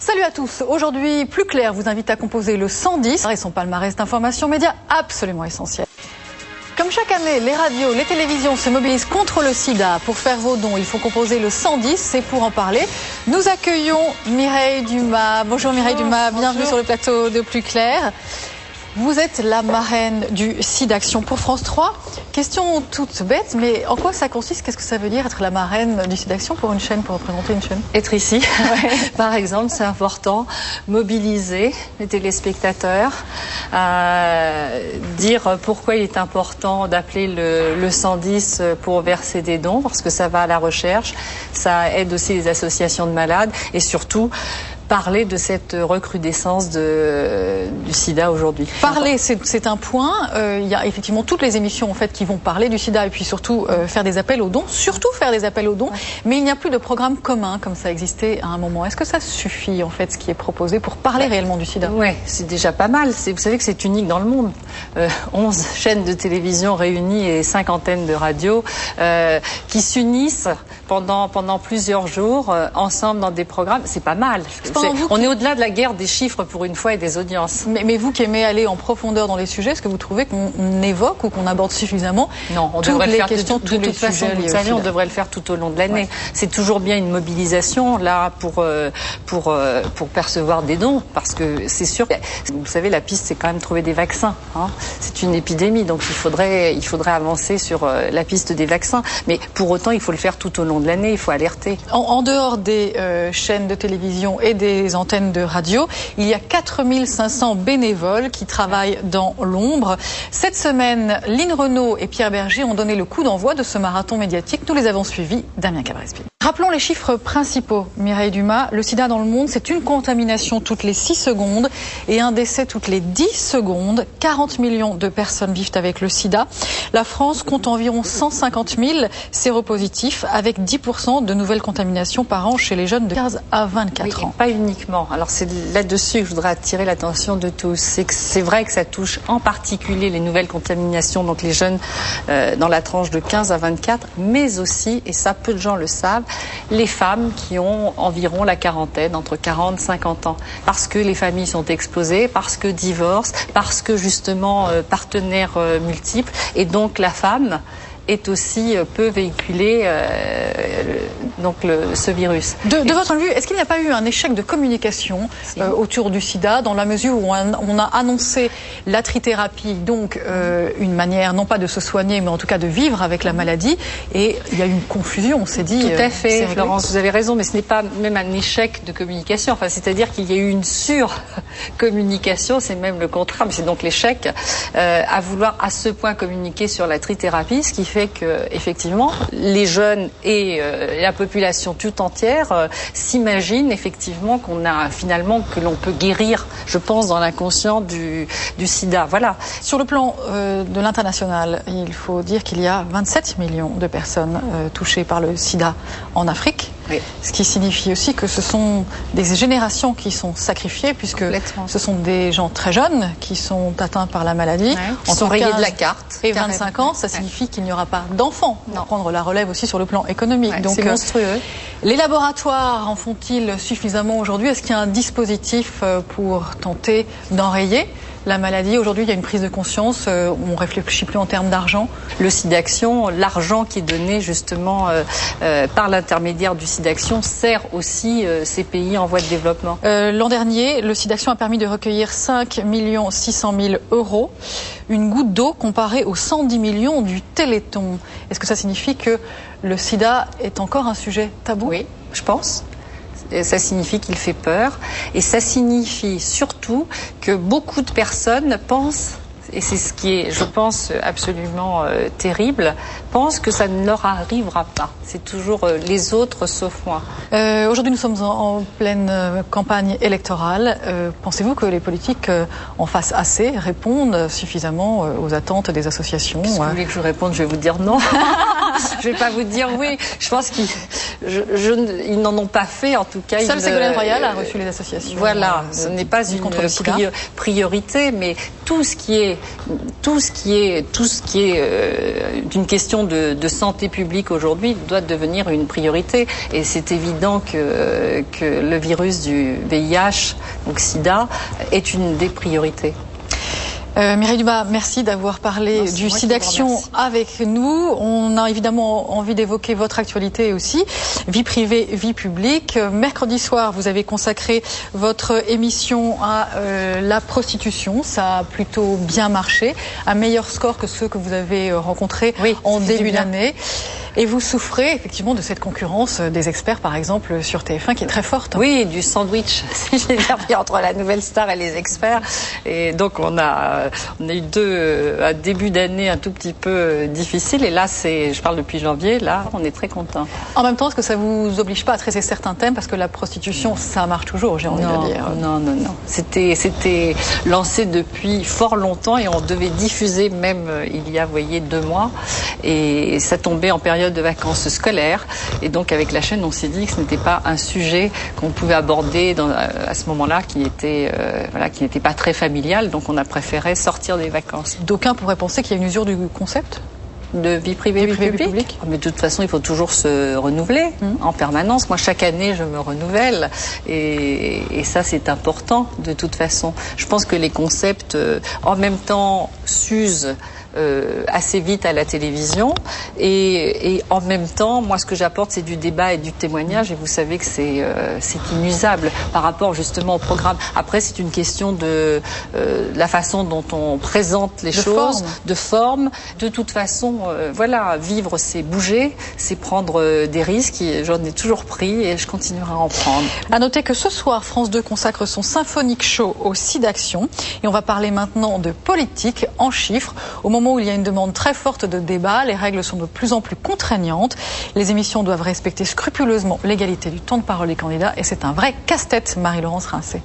Salut à tous. Aujourd'hui, Plus Clair vous invite à composer le 110 et son palmarès d'informations médias absolument essentiel. Comme chaque année, les radios, les télévisions se mobilisent contre le sida. Pour faire vos dons, il faut composer le 110 et pour en parler, nous accueillons Mireille Dumas. Bonjour Mireille Dumas, bienvenue sur le plateau de Plus Clair. Vous êtes la marraine du SIDAction pour France 3. Question toute bête, mais en quoi ça consiste? Qu'est-ce que ça veut dire être la marraine du SIDAction pour une chaîne, pour représenter une chaîne? Être ici, par exemple, c'est important. Mobiliser les téléspectateurs, dire pourquoi il est important d'appeler le 110 pour verser des dons, parce que ça va à la recherche, ça aide aussi les associations de malades et surtout parler de cette recrudescence du sida aujourd'hui. Parler, c'est un point. Il y a effectivement toutes les émissions en fait qui vont parler du sida et puis surtout faire des appels aux dons, surtout faire des appels aux dons. Mais il n'y a plus de programme commun comme ça existait à un moment. Est-ce que ça suffit en fait ce qui est proposé pour parler réellement du sida? Oui, c'est déjà pas mal. Vous savez que c'est unique dans le monde. 11 chaînes de télévision réunies et 5 antennes de radio qui s'unissent pendant plusieurs jours ensemble dans des programmes. C'est pas mal. On est au-delà de la guerre des chiffres pour une fois et des audiences. Mais vous qui aimez aller en profondeur dans les sujets, est-ce que vous trouvez qu'on évoque ou qu'on aborde suffisamment Non, on devrait le faire de toute façon. Vous savez, on devrait le faire tout au long de l'année. Ouais. C'est toujours bien une mobilisation là pour percevoir des dons, parce que c'est sûr. Vous savez, la piste c'est quand même trouver des vaccins. Hein. C'est une épidémie, donc il faudrait avancer sur la piste des vaccins. Mais pour autant, il faut le faire tout au long de l'année. Il faut alerter. En dehors des chaînes de télévision et des antennes de radio, il y a 4500 bénévoles qui travaillent dans l'ombre. Cette semaine, Line Renaud et Pierre Berger ont donné le coup d'envoi de ce marathon médiatique. Nous les avons suivis, Damien Cabrespine. Rappelons les chiffres principaux, Mireille Dumas. Le sida dans le monde, c'est une contamination toutes les 6 secondes et un décès toutes les 10 secondes. 40 millions de personnes vivent avec le sida. La France compte environ 150 000 séropositifs avec 10% de nouvelles contaminations par an chez les jeunes de 15 à 24 ans. Pas uniquement. Alors c'est là-dessus que je voudrais attirer l'attention de tous. C'est vrai que ça touche en particulier les nouvelles contaminations, donc les jeunes dans la tranche de 15 à 24, mais aussi, et ça peu de gens le savent, les femmes qui ont environ la quarantaine, entre 40 et 50 ans. Parce que les familles sont explosées, parce que divorce, parce que justement partenaires multiples. Et donc la femme est aussi peut véhiculer ce virus. De votre point de vue, est-ce qu'il n'y a pas eu un échec de communication autour du sida, dans la mesure où on a annoncé la trithérapie, donc une manière non pas de se soigner, mais en tout cas de vivre avec la maladie, et il y a eu une confusion, on s'est dit... Tout à fait, Florence, vous avez raison, mais ce n'est pas même un échec de communication, enfin, c'est-à-dire qu'il y a eu une sur-communication, c'est même le contraire, mais c'est donc l'échec, à vouloir à ce point communiquer sur la trithérapie, ce qui fait que effectivement les jeunes et la population tout entière s'imaginent effectivement que l'on peut guérir, je pense, dans l'inconscient du sida. Voilà. Sur le plan de l'international, il faut dire qu'il y a 27 millions de personnes touchées par le sida en Afrique. Oui. Ce qui signifie aussi que ce sont des générations qui sont sacrifiées, puisque ce sont des gens très jeunes qui sont atteints par la maladie. Ils sont rayés de la carte. Et 25 ans, ça signifie qu'il n'y aura pas d'enfants pour prendre la relève aussi sur le plan économique. Ouais, donc c'est monstrueux. Les laboratoires en font-ils suffisamment aujourd'hui? Est-ce qu'il y a un dispositif pour tenter d'enrayer la maladie? Aujourd'hui, il y a une prise de conscience, on ne réfléchit plus en termes d'argent. Le SIDAction, l'argent qui est donné justement par l'intermédiaire du SIDAction sert aussi ces pays en voie de développement. L'an dernier, le SIDAction a permis de recueillir 5 600 000 €, une goutte d'eau comparée aux 110 millions du Téléthon. Est-ce que ça signifie que le sida est encore un sujet tabou? Oui, je pense. Ça signifie qu'il fait peur et ça signifie surtout que beaucoup de personnes pensent, et c'est ce qui est, je pense, absolument terrible, pensent que ça ne leur arrivera pas. C'est toujours les autres sauf moi. Aujourd'hui, nous sommes en pleine campagne électorale. Pensez-vous que les politiques en fassent assez, répondent suffisamment aux attentes des associations? Si vous voulez que je réponde, je vais vous dire non. je vais pas vous dire oui. Je pense qu'ils n'en ont pas fait, en tout cas. Seul Ségolène Royal a reçu les associations. Voilà, ce n'est pas une priorité, mais tout ce qui est d'une question de santé publique aujourd'hui doit devenir une priorité. Et c'est évident que le virus du VIH, donc SIDA, est une des priorités. Mireille Dumas, merci d'avoir parlé du SIDAction avec nous. On a évidemment envie d'évoquer votre actualité aussi, vie privée, vie publique. Mercredi soir, vous avez consacré votre émission à la prostitution. Ça a plutôt bien marché, un meilleur score que ceux que vous avez rencontrés en début d'année. Et vous souffrez effectivement de cette concurrence des experts, par exemple, sur TF1, qui est très forte. Oui, du sandwich, si j'ai bien pris, entre la nouvelle star et les experts. Et donc on a eu un début d'année un tout petit peu difficile. Et là, je parle depuis janvier, là, on est très contents. En même temps, est-ce que ça vous oblige pas à traiter certains thèmes? Parce que la prostitution, ça marche toujours, j'ai envie de dire. Non. C'était lancé depuis fort longtemps et on devait diffuser même il y a, vous voyez, 2 mois. Et ça tombait en période de vacances scolaires, et donc avec la chaîne on s'est dit que ce n'était pas un sujet qu'on pouvait aborder à ce moment-là qui n'était pas très familial, donc on a préféré sortir des vacances. D'aucuns pourraient penser qu'il y a une usure du concept de vie privée, vie publique. Mais de toute façon, il faut toujours se renouveler en permanence. Moi, chaque année, je me renouvelle et ça, c'est important de toute façon. Je pense que les concepts, en même temps, s'usent assez vite à la télévision et en même temps, moi, ce que j'apporte, c'est du débat et du témoignage, et vous savez que c'est inusable par rapport justement au programme. Après, c'est une question de la façon dont on présente les choses, de forme. De toute façon, vivre, c'est bouger, c'est prendre des risques. J'en ai toujours pris et je continuerai à en prendre. À noter que ce soir, France 2 consacre son symphonique show au SIDAction, et on va parler maintenant de politique en chiffres. Au moment où il y a une demande très forte de débat, les règles sont de plus en plus contraignantes. Les émissions doivent respecter scrupuleusement l'égalité du temps de parole des candidats, et c'est un vrai casse-tête, Marie-Laurence Rincé.